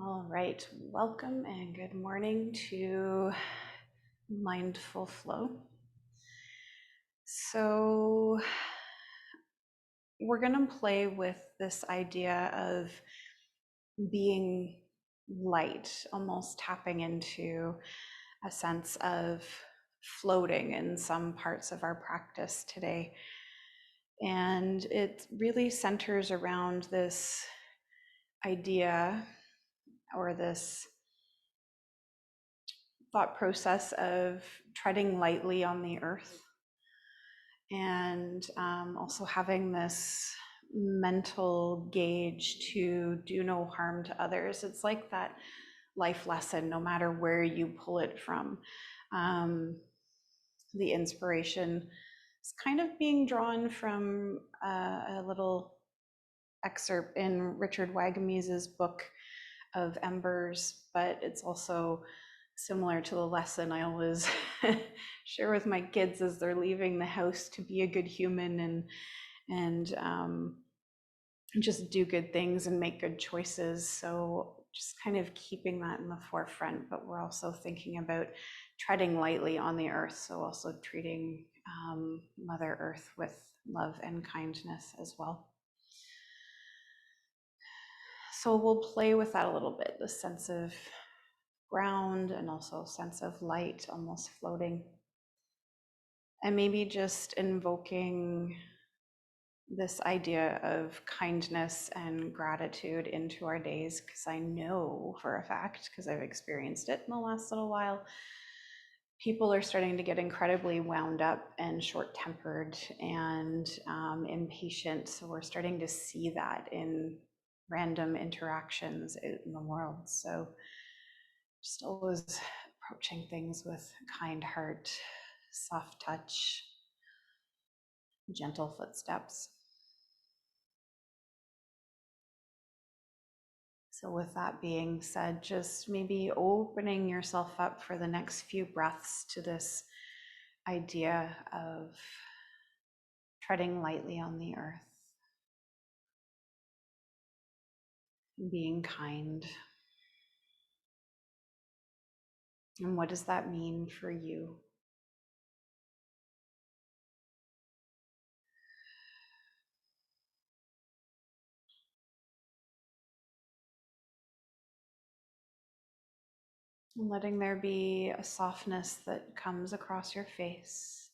All right, welcome and good morning to Mindful Flow. So, we're going to play with this idea of being light, almost tapping into a sense of floating in some parts of our practice today. And it really centers around this idea or this thought process of treading lightly on the earth and also having this mental gauge to do no harm to others. It's like that life lesson, no matter where you pull it from. The inspiration is kind of being drawn from a little excerpt in Richard Wagamese's book of Embers, but it's also similar to the lesson I always share with my kids as they're leaving the house to be a good human and just do good things and make good choices. So just kind of keeping that in the forefront, but we're also thinking about treading lightly on the earth. So also treating Mother Earth with love and kindness as well. So we'll play with that a little bit, the sense of ground and also sense of light almost floating. And maybe just invoking this idea of kindness and gratitude into our days, because I know for a fact, because I've experienced it in the last little while, people are starting to get incredibly wound up and short-tempered and impatient. So we're starting to see that in random interactions out in the world. So just always approaching things with kind heart, soft touch, gentle footsteps. So with that being said, just maybe opening yourself up for the next few breaths to this idea of treading lightly on the earth, being kind. And what does that mean for you? And letting there be a softness that comes across your face.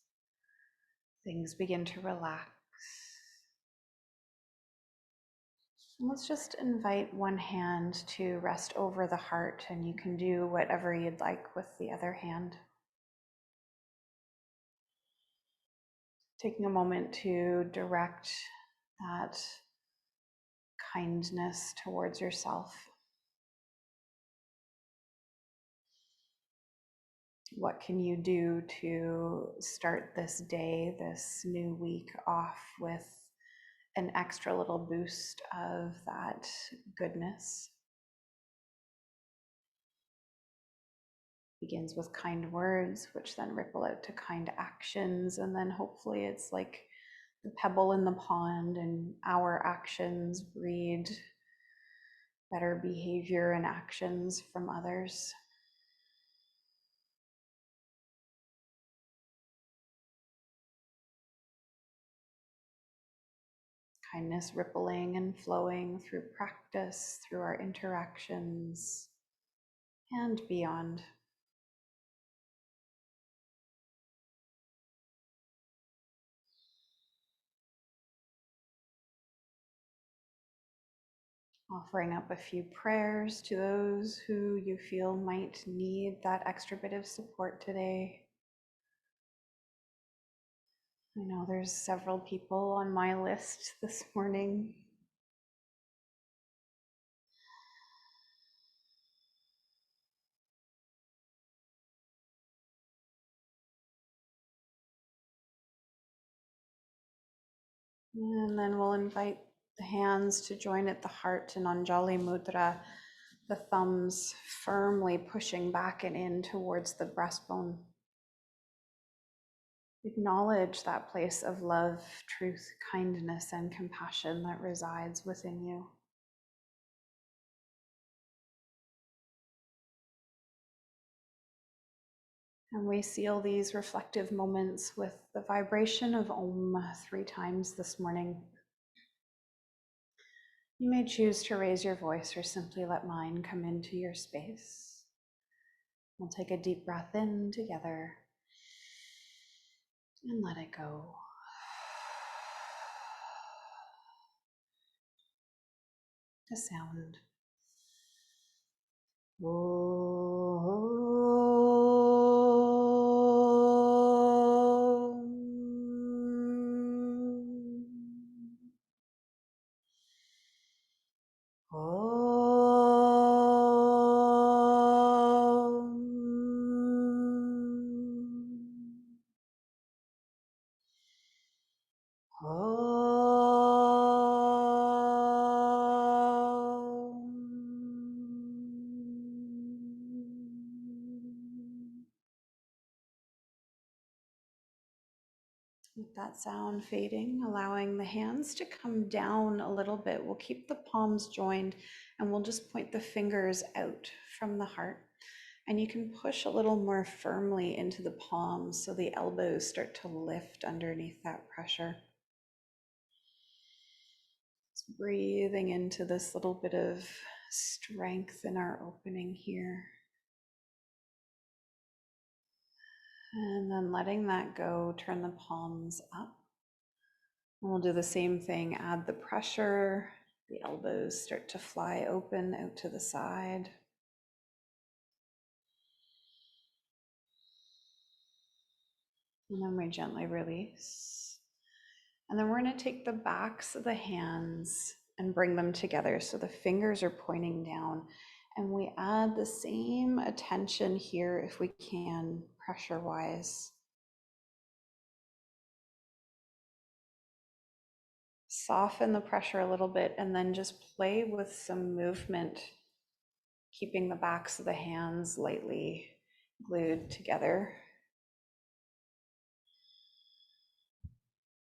Things begin to relax. And let's just invite one hand to rest over the heart, and you can do whatever you'd like with the other hand. Taking a moment to direct that kindness towards yourself. What can you do to start this day, this new week off with an extra little boost of that goodness? Begins with kind words, which then ripple out to kind actions, and then hopefully it's like the pebble in the pond, and our actions breed better behavior and actions from others. Kindness rippling and flowing through practice, through our interactions, and beyond. Offering up a few prayers to those who you feel might need that extra bit of support today. I know there's several people on my list this morning. And then we'll invite the hands to join at the heart in Anjali Mudra, the thumbs firmly pushing back and in towards the breastbone. Acknowledge that place of love, truth, kindness, and compassion that resides within you. And we seal these reflective moments with the vibration of Om 3 times this morning. You may choose to raise your voice or simply let mine come into your space. We'll take a deep breath in together and let it go. The sound. With that sound fading, allowing the hands to come down a little bit. We'll keep the palms joined and we'll just point the fingers out from the heart. And you can push a little more firmly into the palms so the elbows start to lift underneath that pressure. Just breathing into this little bit of strength in our opening here. And then letting that go, turn the palms up. And we'll do the same thing, add the pressure, the elbows start to fly open out to the side. And then we gently release. And then we're going to take the backs of the hands and bring them together so the fingers are pointing down. And we add the same attention here if we can, pressure-wise. Soften the pressure a little bit and then just play with some movement, keeping the backs of the hands lightly glued together.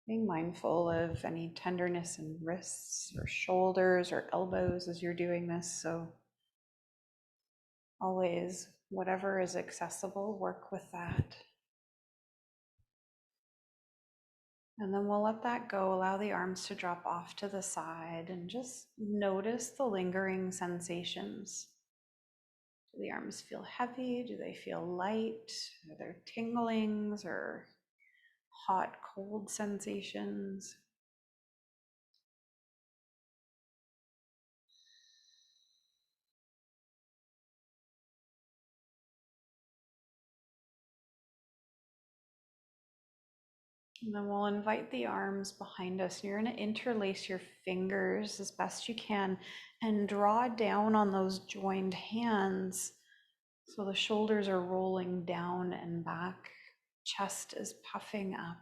Being mindful of any tenderness in wrists or shoulders or elbows as you're doing this. So always, whatever is accessible, work with that. And then we'll let that go, allow the arms to drop off to the side and just notice the lingering sensations. Do the arms feel heavy? Do they feel light? Are there tinglings or hot, cold sensations? And then we'll invite the arms behind us. You're going to interlace your fingers as best you can and draw down on those joined hands. So the shoulders are rolling down and back. Chest is puffing up.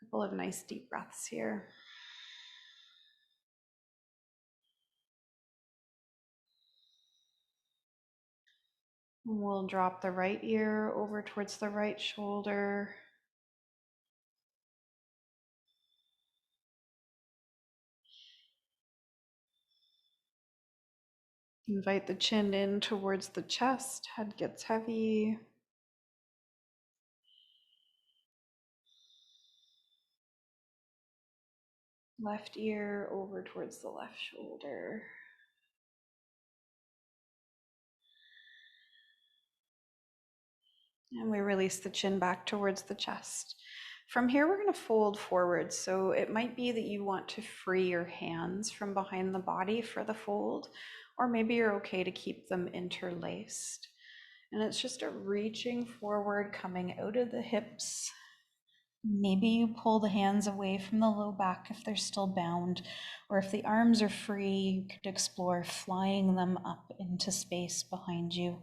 A couple of nice deep breaths here. And we'll drop the right ear over towards the right shoulder. Invite the chin in towards the chest, head gets heavy. Left ear over towards the left shoulder. And we release the chin back towards the chest. From here, we're going to fold forward. So it might be that you want to free your hands from behind the body for the fold, or maybe you're okay to keep them interlaced. And it's just a reaching forward, coming out of the hips. Maybe you pull the hands away from the low back if they're still bound, or if the arms are free, you could explore flying them up into space behind you,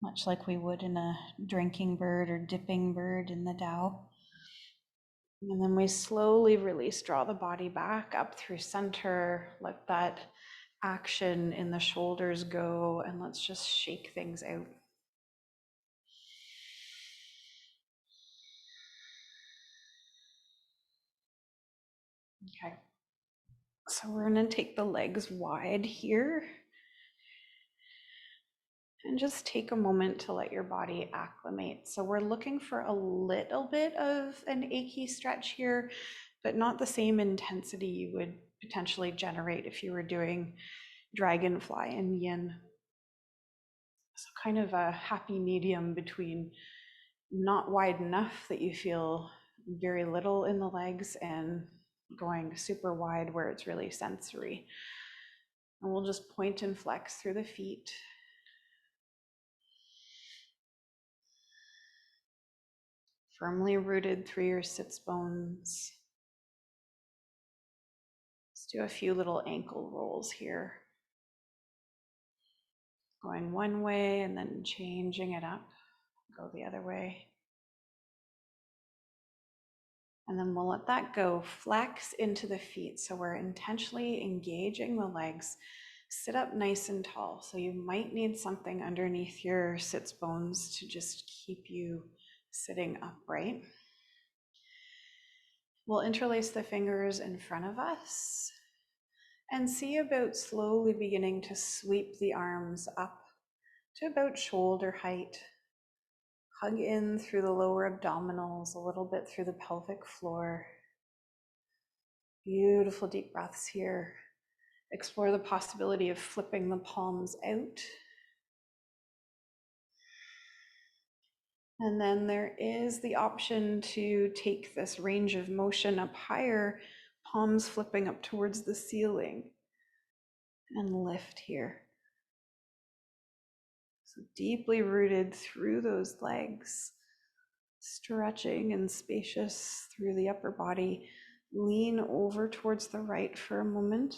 much like we would in a drinking bird or dipping bird in the Tao. And then we slowly release, draw the body back up through center, let that action in the shoulders go, and let's just shake things out. Okay, so we're going to take the legs wide here. And just take a moment to let your body acclimate. So we're looking for a little bit of an achy stretch here, but not the same intensity you would potentially generate if you were doing dragonfly and yin. So kind of a happy medium between not wide enough that you feel very little in the legs and going super wide where it's really sensory. And we'll just point and flex through the feet. Firmly rooted through your sits bones. Let's do a few little ankle rolls here. Going one way and then changing it up. Go the other way. And then we'll let that go. Flex into the feet. So we're intentionally engaging the legs. Sit up nice and tall. So you might need something underneath your sits bones to just keep you sitting upright. We'll interlace the fingers in front of us and see about slowly beginning to sweep the arms up to about shoulder height. Hug in through the lower abdominals, a little bit through the pelvic floor. Beautiful deep breaths here. Explore the possibility of flipping the palms out. And then there is the option to take this range of motion up higher, palms flipping up towards the ceiling, and lift here. So deeply rooted through those legs, stretching and spacious through the upper body. Lean over towards the right for a moment.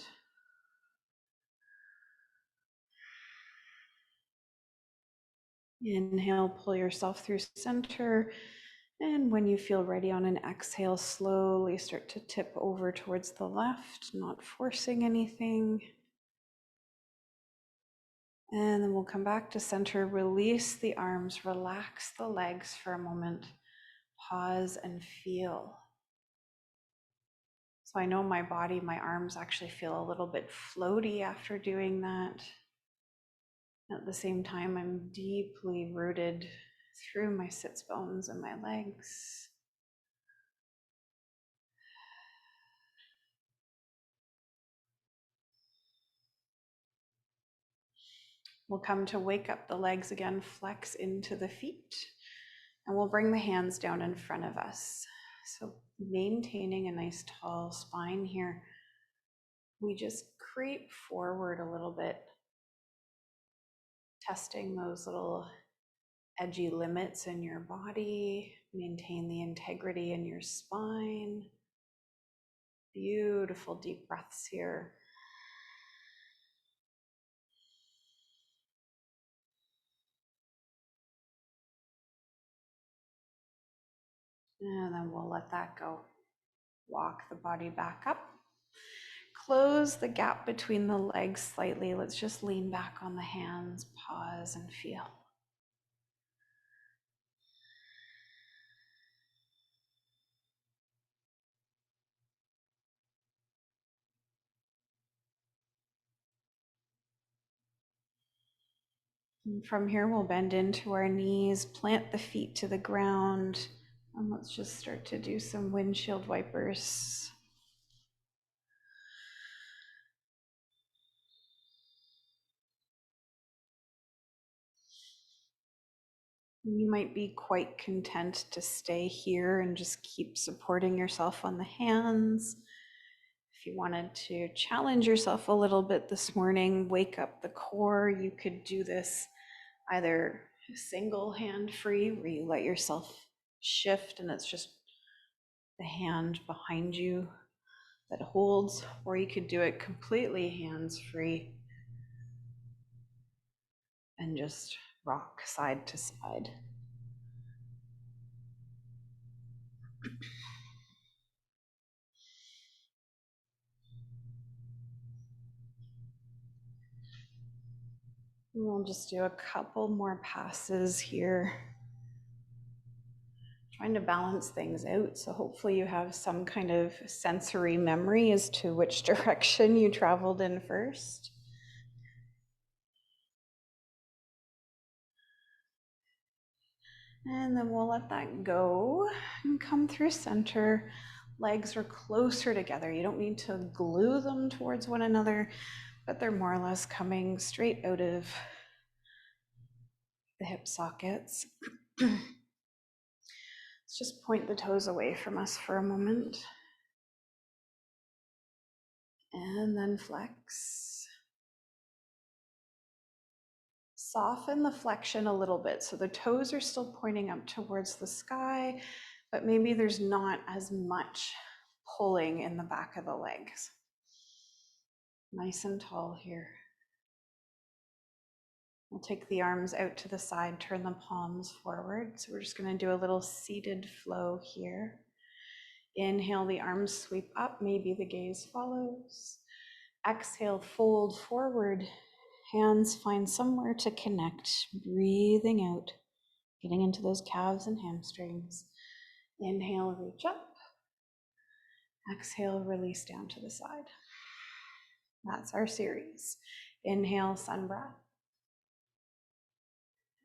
Inhale, pull yourself through center. And when you feel ready on an exhale, slowly start to tip over towards the left, not forcing anything. And then we'll come back to center, release the arms, relax the legs for a moment, pause and feel. So I know my body, my arms actually feel a little bit floaty after doing that. At the same time, I'm deeply rooted through my sits bones and my legs. We'll come to wake up the legs again, flex into the feet, and we'll bring the hands down in front of us. So maintaining a nice tall spine here, we just creep forward a little bit, testing those little edgy limits in your body, maintain the integrity in your spine. Beautiful deep breaths here. And then we'll let that go. Walk the body back up. Close the gap between the legs slightly. Let's just lean back on the hands, pause and feel. And from here, we'll bend into our knees, plant the feet to the ground, and let's just start to do some windshield wipers. You might be quite content to stay here and just keep supporting yourself on the hands. If you wanted to challenge yourself a little bit this morning, wake up the core, you could do this either single hand free, where you let yourself shift and it's just the hand behind you that holds, or you could do it completely hands free and just rock side to side. And we'll just do a couple more passes here, trying to balance things out. So hopefully you have some kind of sensory memory as to which direction you traveled in first. And then we'll let that go and come through center. Legs are closer together. You don't need to glue them towards one another, but they're more or less coming straight out of the hip sockets. Let's just point the toes away from us for a moment. And then flex. Soften the flexion a little bit. So the toes are still pointing up towards the sky, but maybe there's not as much pulling in the back of the legs. Nice and tall here. We'll take the arms out to the side, turn the palms forward. So we're just going to do a little seated flow here. Inhale, the arms sweep up, maybe the gaze follows. Exhale, fold forward. Hands find somewhere to connect. Breathing out, getting into those calves and hamstrings. Inhale, reach up. Exhale, release down to the side. That's our series. Inhale, sun breath.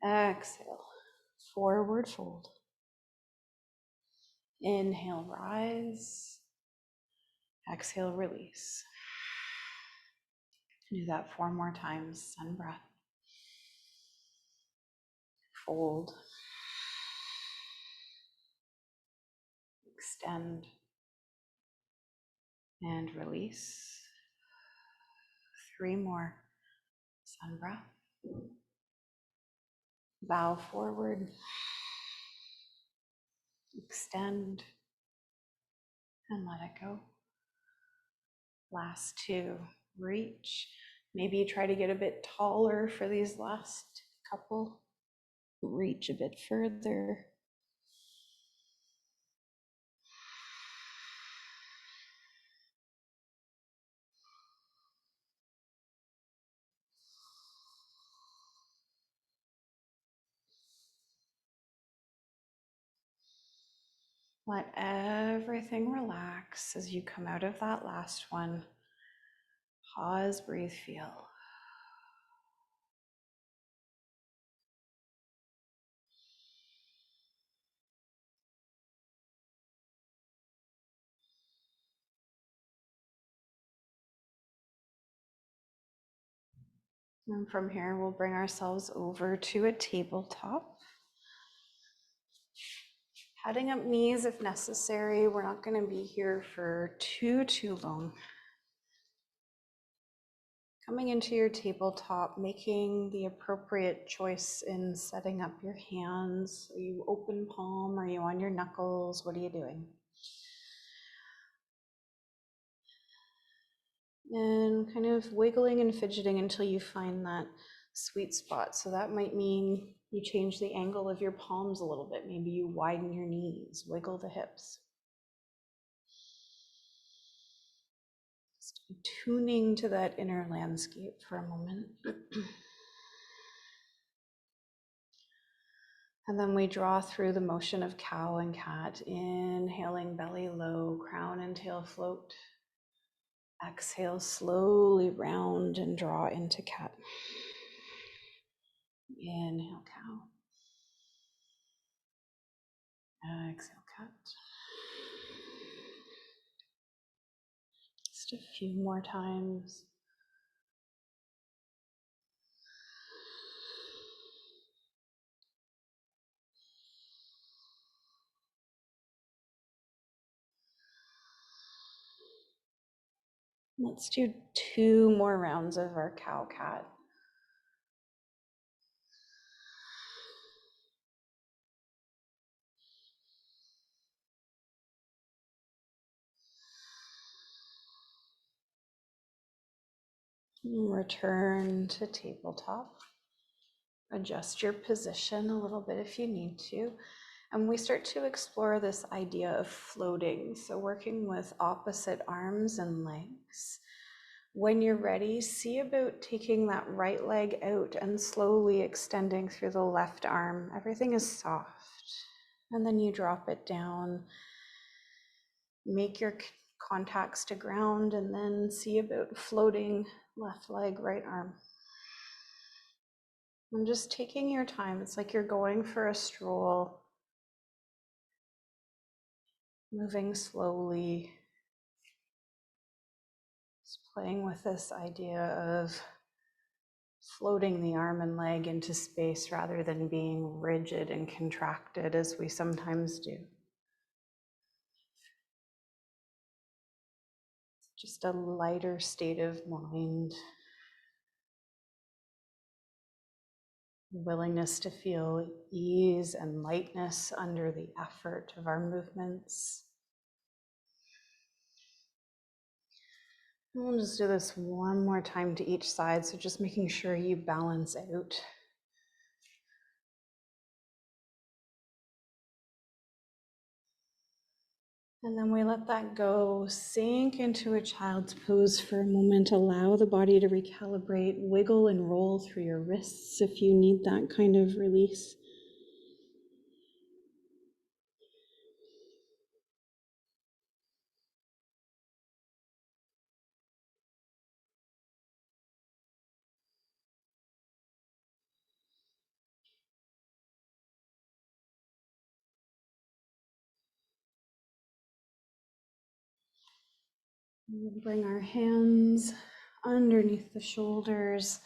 Exhale, forward fold. Inhale, rise. Exhale, release. Do that 4 more times. Sun breath. Fold. Extend. And release. 3 more. Sun breath. Bow forward. Extend. And let it go. Last 2. Reach. Maybe try to get a bit taller for these last couple. Reach a bit further. Let everything relax as you come out of that last one. Pause, breathe, feel. And from here, we'll bring ourselves over to a tabletop. Heading up knees if necessary. We're not going to be here for too long. Coming into your tabletop, making the appropriate choice in setting up your hands. Are you open palm? Are you on your knuckles? What are you doing? And kind of wiggling and fidgeting until you find that sweet spot. So that might mean you change the angle of your palms a little bit. Maybe you widen your knees, wiggle the hips. Just tuning to that inner landscape for a moment. And then we draw through the motion of cow and cat, inhaling belly low, crown and tail float. Exhale, slowly round and draw into cat. Inhale, cow. Exhale, cat. Just a few more times. Let's do 2 more rounds of our cow cat. Return to tabletop. Adjust your position a little bit if you need to. And we start to explore this idea of floating. So working with opposite arms and legs. When you're ready, see about taking that right leg out and slowly extending through the left arm. Everything is soft. And then you drop it down. Make your contacts to ground and then see about floating left leg, right arm. And just taking your time. It's like you're going for a stroll, moving slowly, just playing with this idea of floating the arm and leg into space rather than being rigid and contracted as we sometimes do. Just a lighter state of mind, willingness to feel ease and lightness under the effort of our movements. We'll just do this one more time to each side, so just making sure you balance out. And then we let that go, sink into a child's pose for a moment, allow the body to recalibrate, wiggle and roll through your wrists if you need that kind of release. We'll bring our hands underneath the shoulders,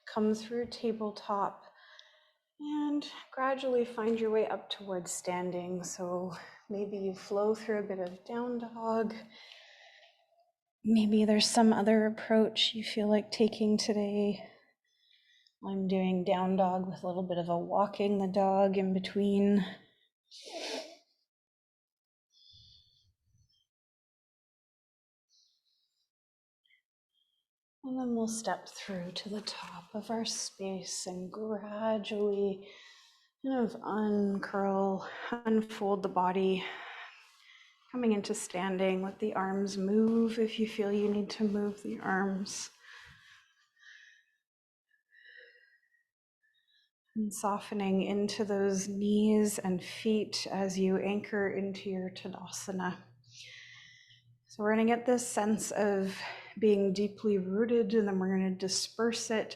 come through tabletop, and gradually find your way up towards standing. So maybe you flow through a bit of down dog. Maybe there's some other approach you feel like taking today. I'm doing down dog with a little bit of a walking the dog in between. And then we'll step through to the top of our space and gradually kind of uncurl, unfold the body, coming into standing. Let the arms move if you feel you need to move the arms. And softening into those knees and feet as you anchor into your Tadasana. So we're going to get this sense of being deeply rooted, and then we're going to disperse it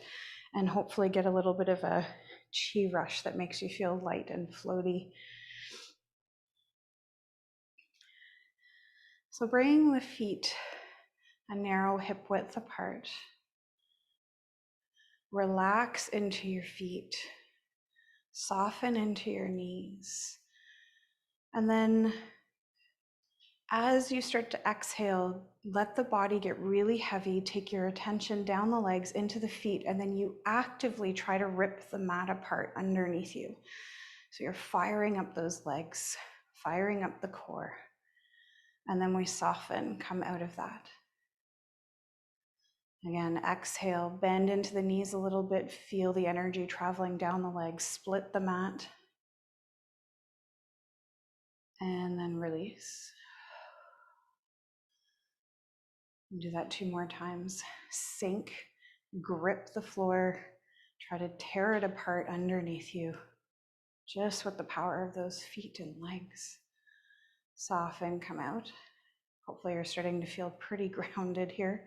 and hopefully get a little bit of a chi rush that makes you feel light and floaty. So bring the feet a narrow hip width apart. Relax into your feet. Soften into your knees. And then as you start to exhale, let the body get really heavy. Take your attention down the legs into the feet, and then you actively try to rip the mat apart underneath you. So you're firing up those legs, firing up the core. And then we soften, come out of that. Again, exhale, bend into the knees a little bit, feel the energy traveling down the legs, split the mat. And then release. Do that 2 more times. Sink, grip the floor, try to tear it apart underneath you, just with the power of those feet and legs. Soften, come out. Hopefully you're starting to feel pretty grounded here.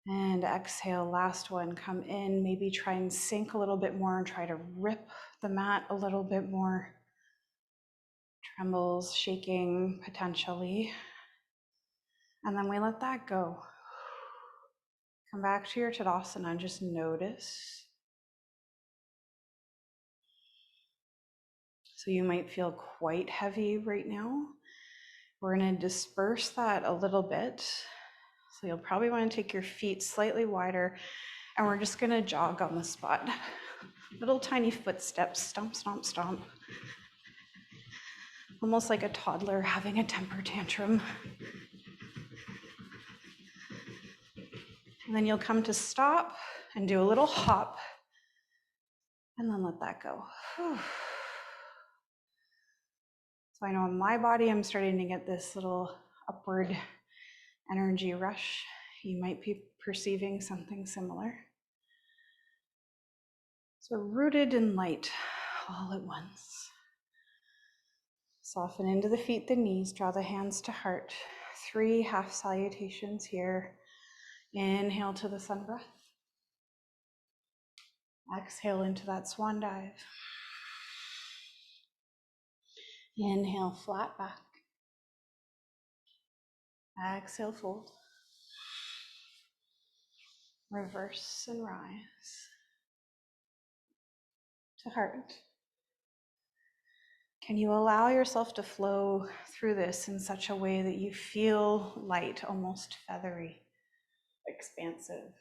And exhale, last one, come in, maybe try and sink a little bit more and try to rip the mat a little bit more. Trembles, shaking potentially. And then we let that go. Come back to your Tadasana and just notice. So you might feel quite heavy right now. We're going to disperse that a little bit. So you'll probably want to take your feet slightly wider, and we're just going to jog on the spot. Little tiny footsteps, stomp, stomp, stomp. Almost like a toddler having a temper tantrum. And then you'll come to stop and do a little hop, and then let that go. Whew. So I know in my body, I'm starting to get this little upward energy rush. You might be perceiving something similar. So rooted and light all at once. Soften into the feet, the knees, draw the hands to heart. 3 half salutations here. Inhale to the sun breath. Exhale into that swan dive. Inhale, flat back. Exhale, fold. Reverse and rise to heart. Can you allow yourself to flow through this in such a way that you feel light, almost feathery, expansive?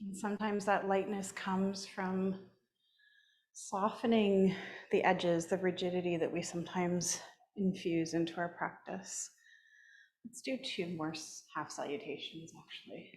And sometimes that lightness comes from softening the edges, the rigidity that we sometimes infuse into our practice. Let's do 2 more half salutations, actually.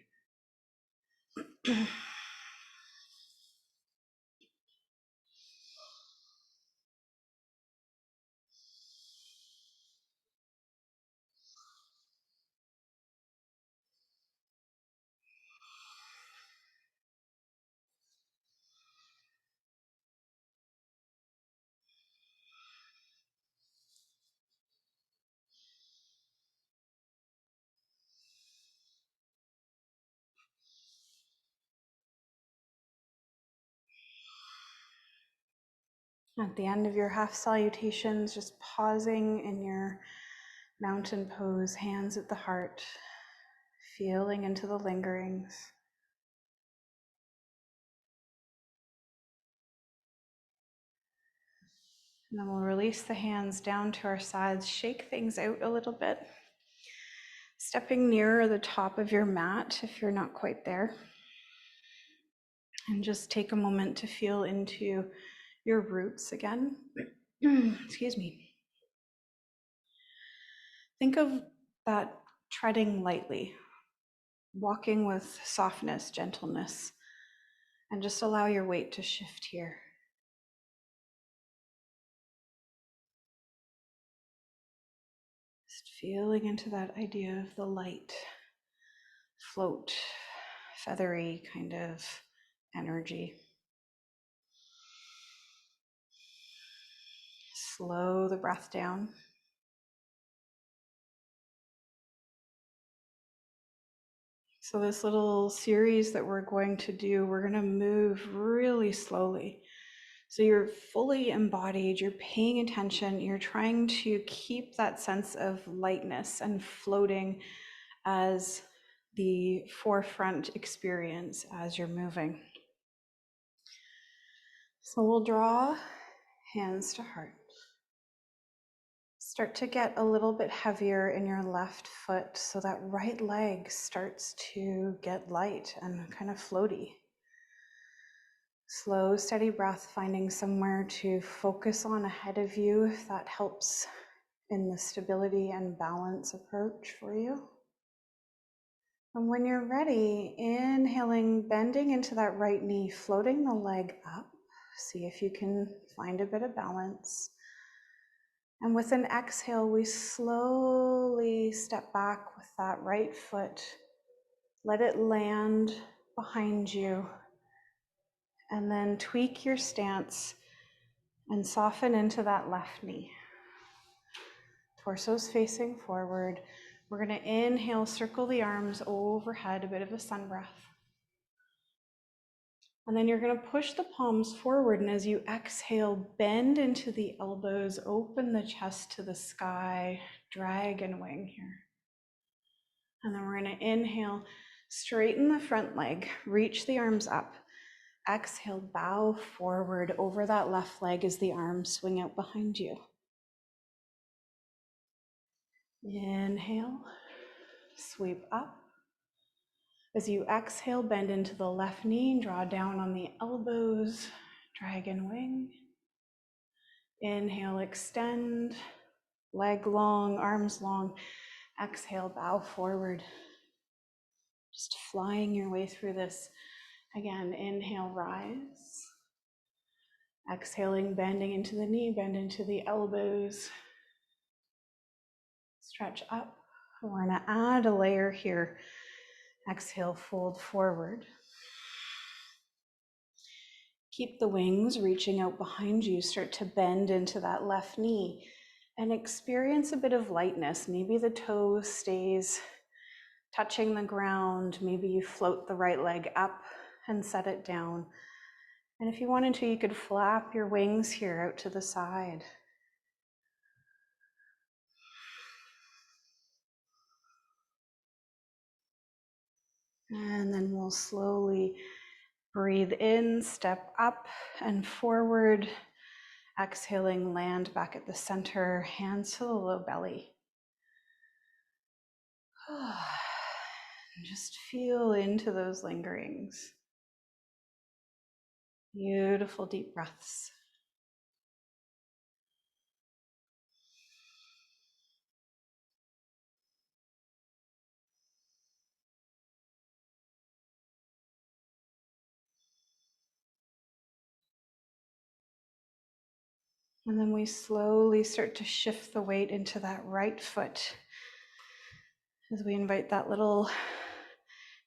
At the end of your half salutations, just pausing in your mountain pose, hands at the heart, feeling into the lingerings. And then we'll release the hands down to our sides, shake things out a little bit. Stepping nearer the top of your mat if you're not quite there. And just take a moment to feel into your roots again. Excuse me. Think of that treading lightly, walking with softness, gentleness, and just allow your weight to shift here. Just feeling into that idea of the light, float, feathery kind of energy. Slow the breath down. So this little series that we're going to do, we're going to move really slowly. So you're fully embodied, you're paying attention, you're trying to keep that sense of lightness and floating as the forefront experience as you're moving. So we'll draw hands to heart. Start to get a little bit heavier in your left foot so that right leg starts to get light and kind of floaty. Slow, steady breath, finding somewhere to focus on ahead of you if that helps in the stability and balance approach for you. And when you're ready, inhaling, bending into that right knee, floating the leg up. See if you can find a bit of balance. And with an exhale, we slowly step back with that right foot. Let it land behind you. And then tweak your stance and soften into that left knee. Torso's facing forward. We're going to inhale, circle the arms overhead, a bit of a sun breath. And then you're going to push the palms forward, and as you exhale, bend into the elbows, open the chest to the sky, dragon wing here. And then we're going to inhale, straighten the front leg, reach the arms up. Exhale, bow forward over that left leg as the arms swing out behind you. Inhale, sweep up. As you exhale, bend into the left knee, draw down on the elbows, dragon wing. Inhale, extend, leg long, arms long. Exhale, bow forward. Just flying your way through this. Again, inhale, rise. Exhaling, bending into the knee, bend into the elbows. Stretch up. We're going to add a layer here. Exhale, fold forward. Keep the wings reaching out behind you. Start to bend into that left knee and experience a bit of lightness. Maybe the toe stays touching the ground. Maybe you float the right leg up and set it down. And if you wanted to, you could flap your wings here out to the side. And then we'll slowly breathe in, step up and forward. Exhaling, land back at the center, hands to the low belly. And just feel into those lingerings. Beautiful deep breaths. And then we slowly start to shift the weight into that right foot as we invite that little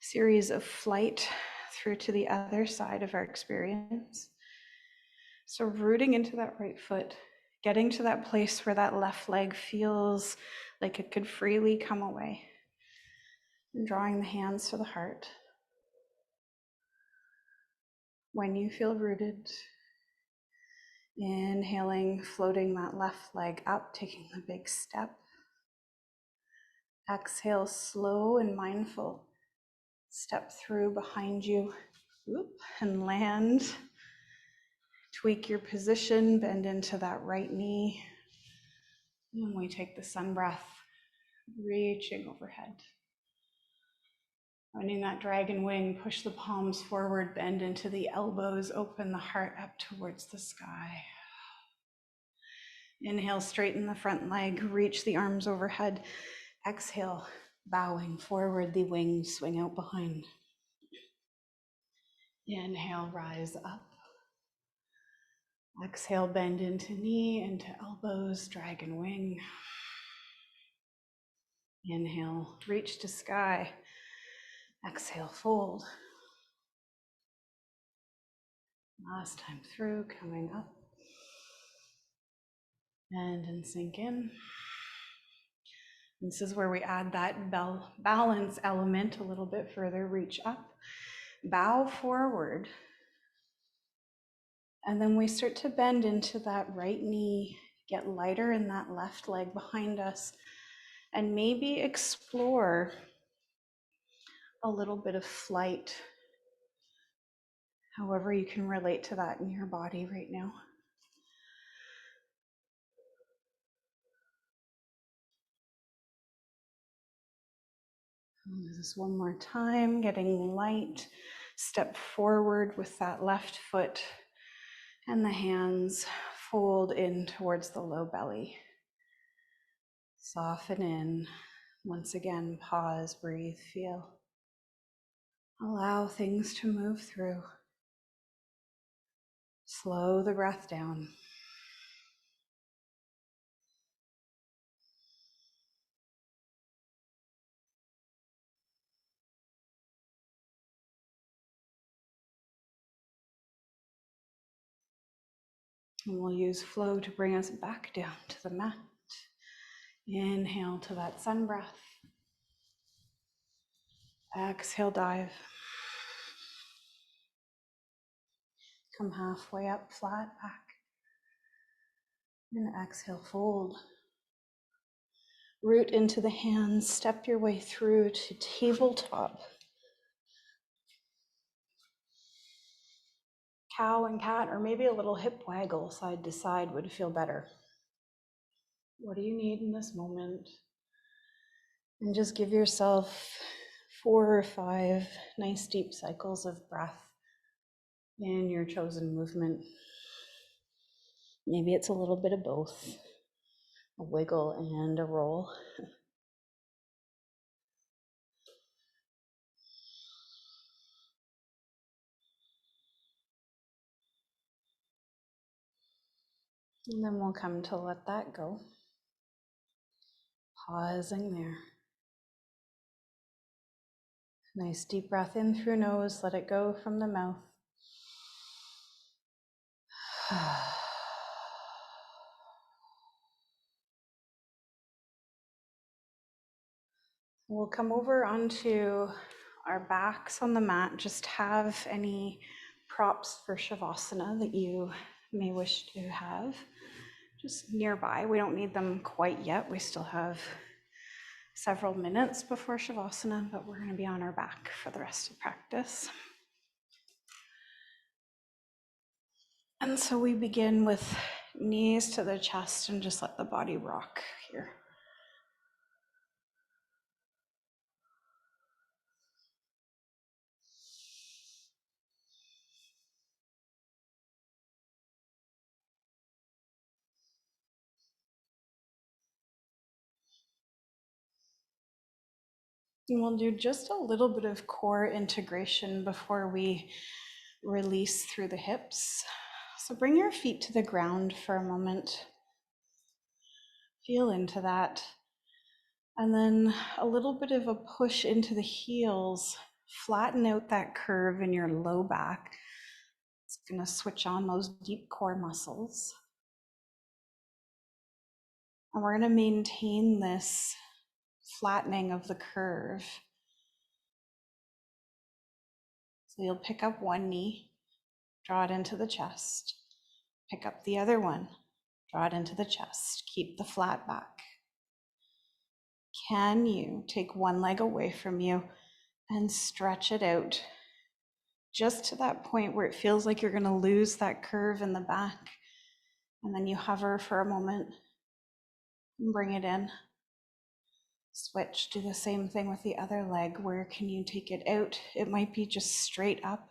series of flight through to the other side of our experience. So rooting into that right foot, getting to that place where that left leg feels like it could freely come away, and drawing the hands to the heart. When you feel rooted, inhaling, floating that left leg up, taking the big step. Exhale, slow and mindful. Step through behind you, and land. Tweak your position, bend into that right knee. And we take the sun breath, reaching overhead. Finding that dragon wing, push the palms forward, bend into the elbows, open the heart up towards the sky. Inhale, straighten the front leg, reach the arms overhead. Exhale, bowing forward, the wings swing out behind. Inhale, rise up. Exhale, bend into knee, into elbows, dragon wing. Inhale, reach to sky. Exhale, fold. Last time through, coming up. Bend and sink in. This is where we add that balance element a little bit further. Reach up, bow forward. And then we start to bend into that right knee, get lighter in that left leg behind us, and maybe explore a little bit of flight, however you can relate to that in your body right now. Do this one more time, getting light. Step forward with that left foot, and the hands fold in towards the low belly. Soften in. Once again, pause, breathe, feel. Allow things to move through. Slow the breath down. And we'll use flow to bring us back down to the mat. Inhale to that sun breath. Exhale, dive. Come halfway up, flat back. And exhale, fold. Root into the hands, step your way through to tabletop. Cow and cat, or maybe a little hip waggle side to side would feel better. What do you need in this moment? And just give yourself 4 or 5 nice deep cycles of breath in your chosen movement. Maybe it's a little bit of both, a wiggle and a roll. And then we'll come to let that go. Pausing there. Nice deep breath in through nose, let it go from the mouth. We'll come over onto our backs on the mat. Just have any props for Shavasana that you may wish to have just nearby. We don't need them quite yet. We still have several minutes before Shavasana, but we're going to be on our back for the rest of practice. And so we begin with knees to the chest and just let the body rock here. And we'll do just a little bit of core integration before we release through the hips. So bring your feet to the ground for a moment. Feel into that. And then a little bit of a push into the heels. Flatten out that curve in your low back. It's going to switch on those deep core muscles. And we're going to maintain this flattening of the curve. So you'll pick up one knee, draw it into the chest. Pick up the other one, draw it into the chest. Keep the flat back. Can you take one leg away from you and stretch it out just to that point where it feels like you're going to lose that curve in the back? And then you hover for a moment and bring it in. Switch, do the same thing with the other leg. Where can you take it out? It might be just straight up.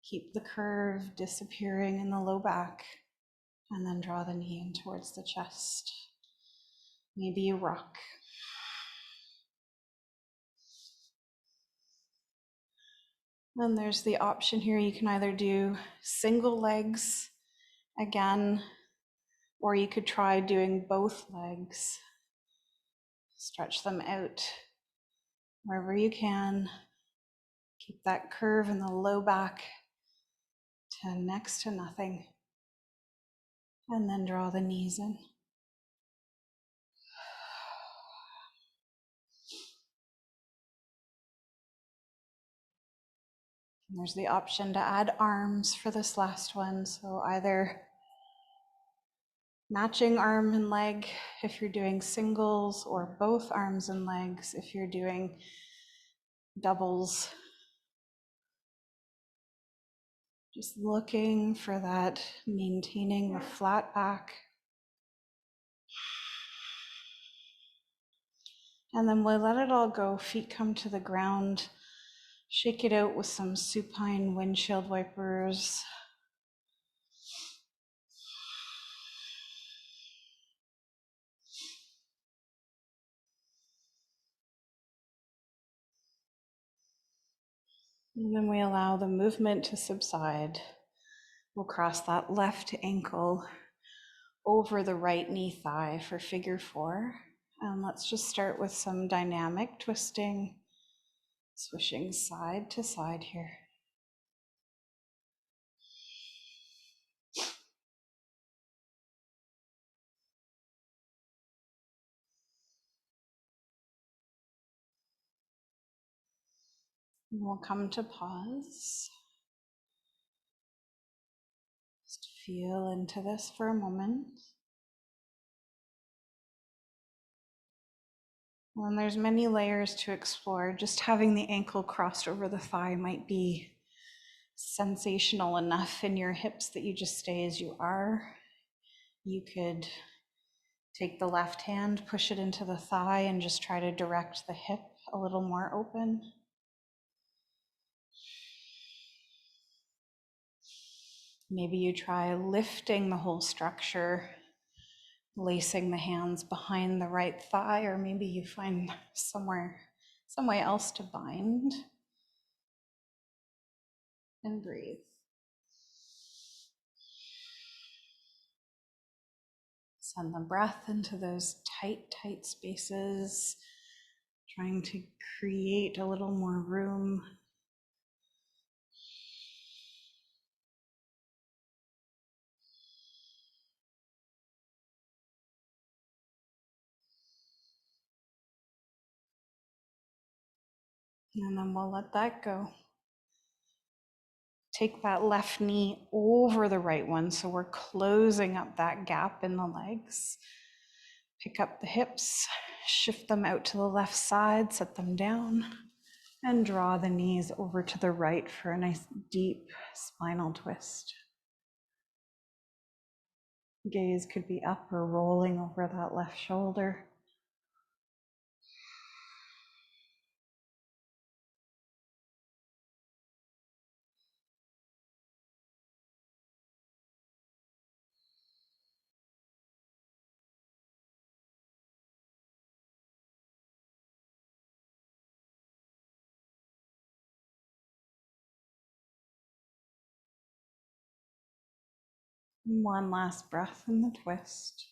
Keep the curve disappearing in the low back, and then draw the knee in towards the chest. Maybe you rock. And there's the option here. You can either do single legs again, or you could try doing both legs. Stretch them out wherever you can. Keep that curve in the low back to next to nothing. And then draw the knees in. And there's the option to add arms for this last one. So either matching arm and leg if you're doing singles, or both arms and legs if you're doing doubles. Just looking for that, maintaining the flat back. And then we'll let it all go. Feet come to the ground. Shake it out with some supine windshield wipers. And then we allow the movement to subside. We'll cross that left ankle over the right knee thigh for figure 4. And let's just start with some dynamic twisting, swishing side to side here. And we'll come to pause. Just feel into this for a moment. And there's many layers to explore. Just having the ankle crossed over the thigh might be sensational enough in your hips that you just stay as you are. You could take the left hand, push it into the thigh, and just try to direct the hip a little more open. Maybe you try lifting the whole structure, lacing the hands behind the right thigh, or maybe you find some way else to bind. And breathe. Send the breath into those tight, tight spaces, trying to create a little more room. And then we'll let that go. Take that left knee over the right one, so we're closing up that gap in the legs. Pick up the hips, shift them out to the left side, set them down, and draw the knees over to the right for a nice deep spinal twist. Gaze could be up or rolling over that left shoulder. One last breath in the twist.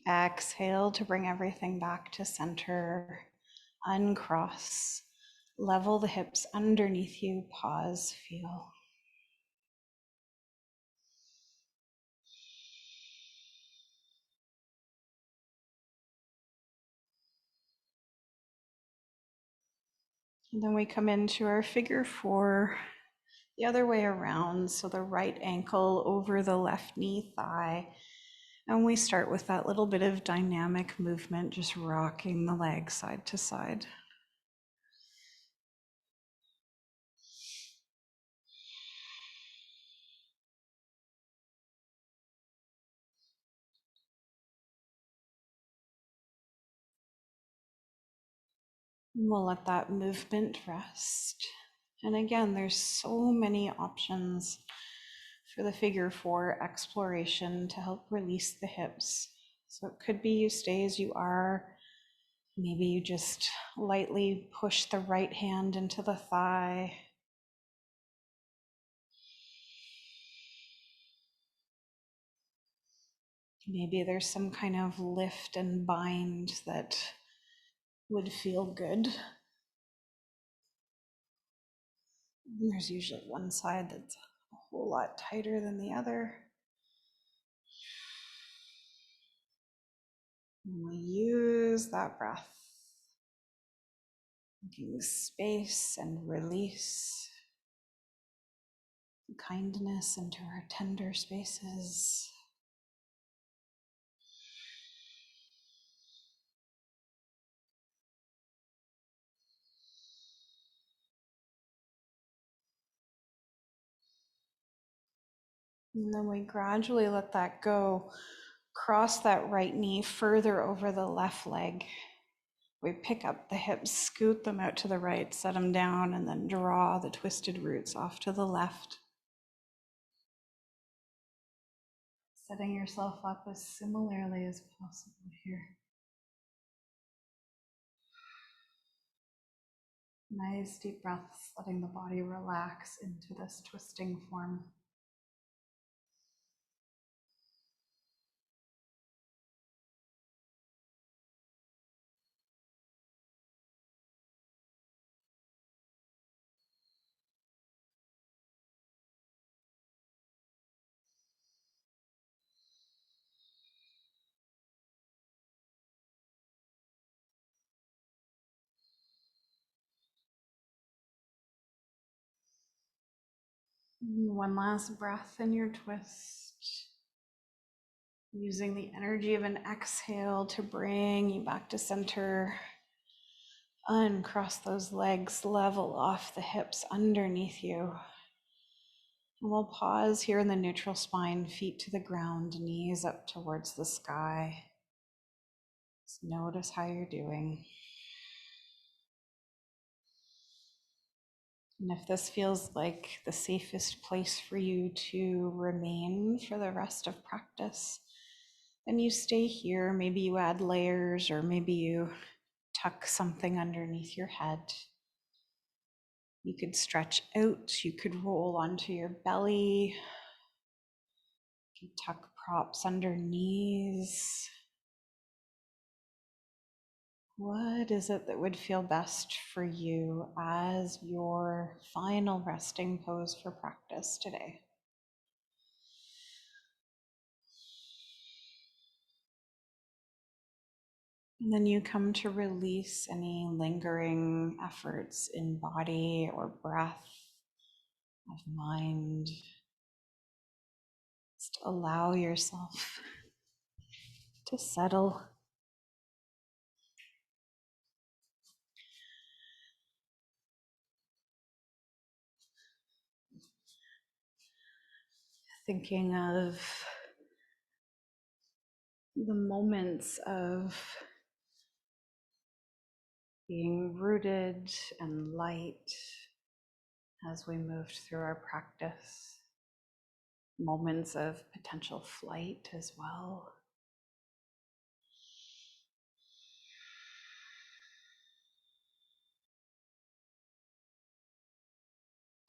Exhale to bring everything back to center. Uncross. Level the hips underneath you. Pause, feel. And then we come into our figure four, the other way around. So the right ankle over the left knee thigh. And we start with that little bit of dynamic movement, just rocking the leg side to side. And we'll let that movement rest. And again, there's so many options for the figure four exploration to help release the hips. So it could be you stay as you are. Maybe you just lightly push the right hand into the thigh. Maybe there's some kind of lift and bind that would feel good. There's usually one side that's a whole lot tighter than the other. And we use that breath, making space and release, kindness into our tender spaces. And then we gradually let that go. Cross that right knee further over the left leg. We pick up the hips, scoot them out to the right, set them down, and then draw the twisted roots off to the left. Setting yourself up as similarly as possible here. Nice deep breaths, letting the body relax into this twisting form. One last breath in your twist. Using the energy of an exhale to bring you back to center. Uncross those legs, level off the hips underneath you. And we'll pause here in the neutral spine, feet to the ground, knees up towards the sky. Just notice how you're doing. And if this feels like the safest place for you to remain for the rest of practice, then you stay here. Maybe you add layers, or maybe you tuck something underneath your head. You could stretch out, you could roll onto your belly, you could tuck props under knees. What is it that would feel best for you as your final resting pose for practice today? And then you come to release any lingering efforts in body or breath, of mind. Just allow yourself to settle. Thinking of the moments of being rooted and light as we moved through our practice. Moments of potential flight as well.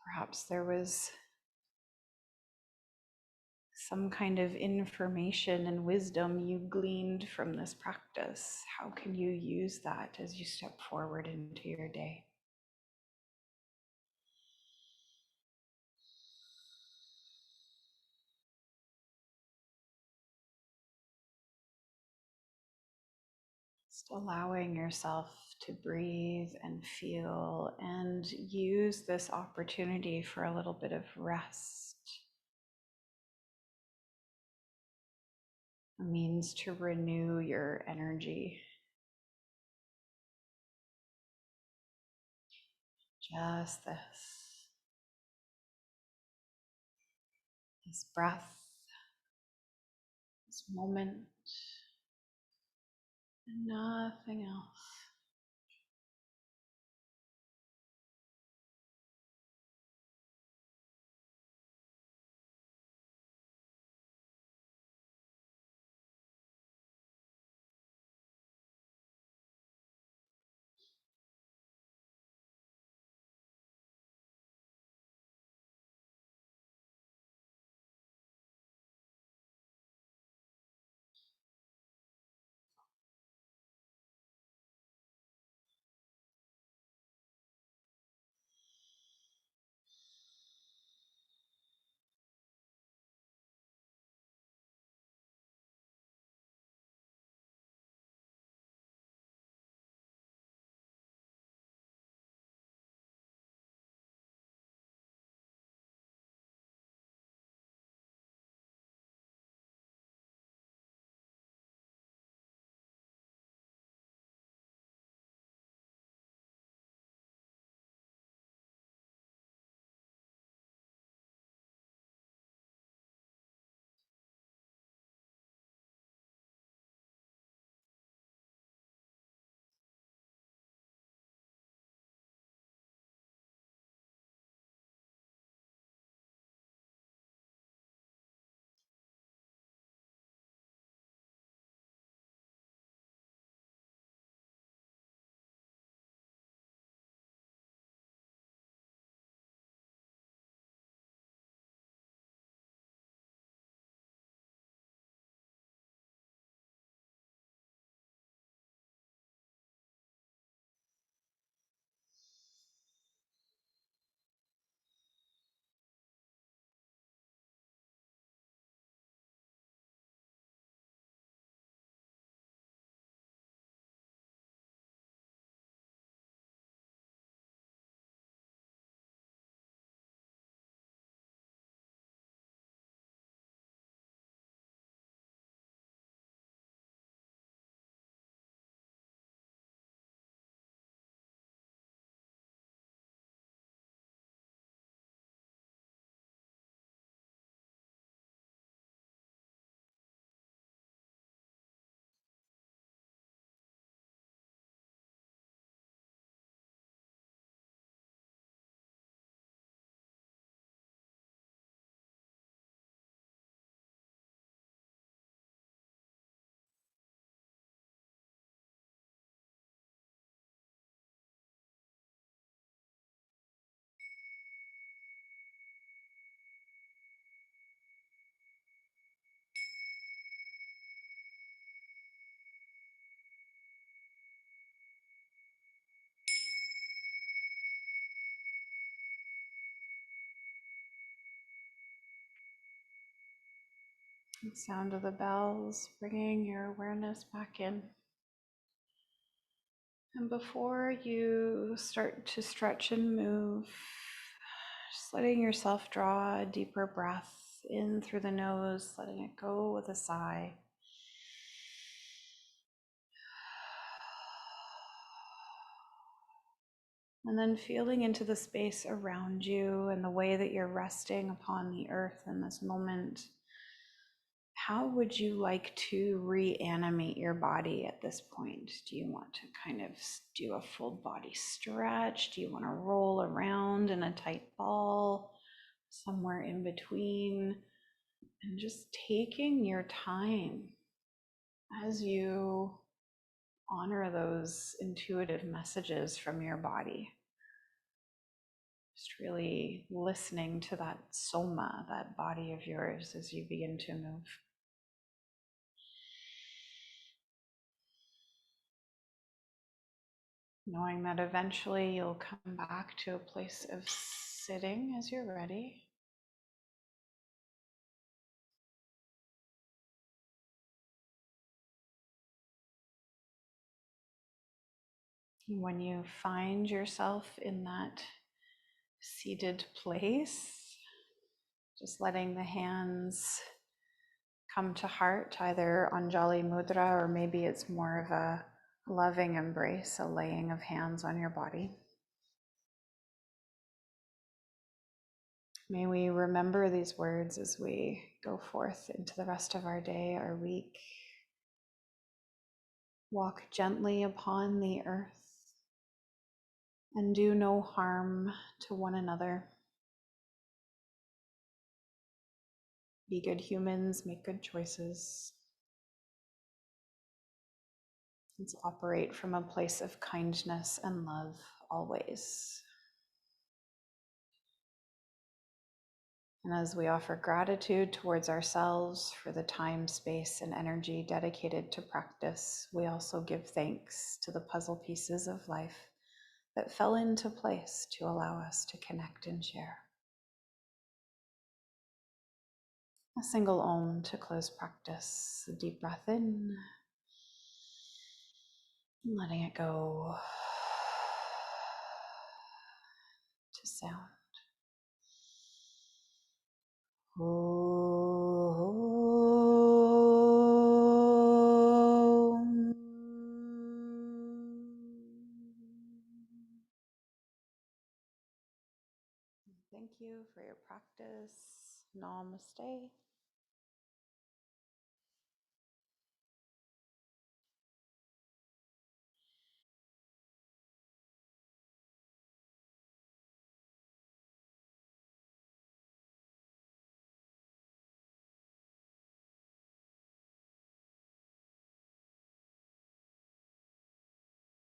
Perhaps there was some kind of information and wisdom you gleaned from this practice. How can you use that as you step forward into your day? Just allowing yourself to breathe and feel and use this opportunity for a little bit of rest. A means to renew your energy. Just this breath, this moment, and nothing else. The sound of the bells, bringing your awareness back in. And before you start to stretch and move, just letting yourself draw a deeper breath in through the nose, letting it go with a sigh. And then feeling into the space around you and the way that you're resting upon the earth in this moment. How would you like to reanimate your body at this point? Do you want to kind of do a full body stretch? Do you want to roll around in a tight ball, somewhere in between? And just taking your time as you honor those intuitive messages from your body. Just really listening to that soma, that body of yours, as you begin to move. Knowing that eventually you'll come back to a place of sitting as you're ready. When you find yourself in that seated place, just letting the hands come to heart, either Anjali Mudra, or maybe it's more of a loving embrace, a laying of hands on your body. May we remember these words as we go forth into the rest of our day, our week. Walk gently upon the earth and do no harm to one another. Be good humans, make good choices. Let's operate from a place of kindness and love always. And as we offer gratitude towards ourselves for the time, space, and energy dedicated to practice, we also give thanks to the puzzle pieces of life that fell into place to allow us to connect and share. A single Om to close practice. A deep breath in, and letting it go to sound. Om. Thank you for your practice. Namaste.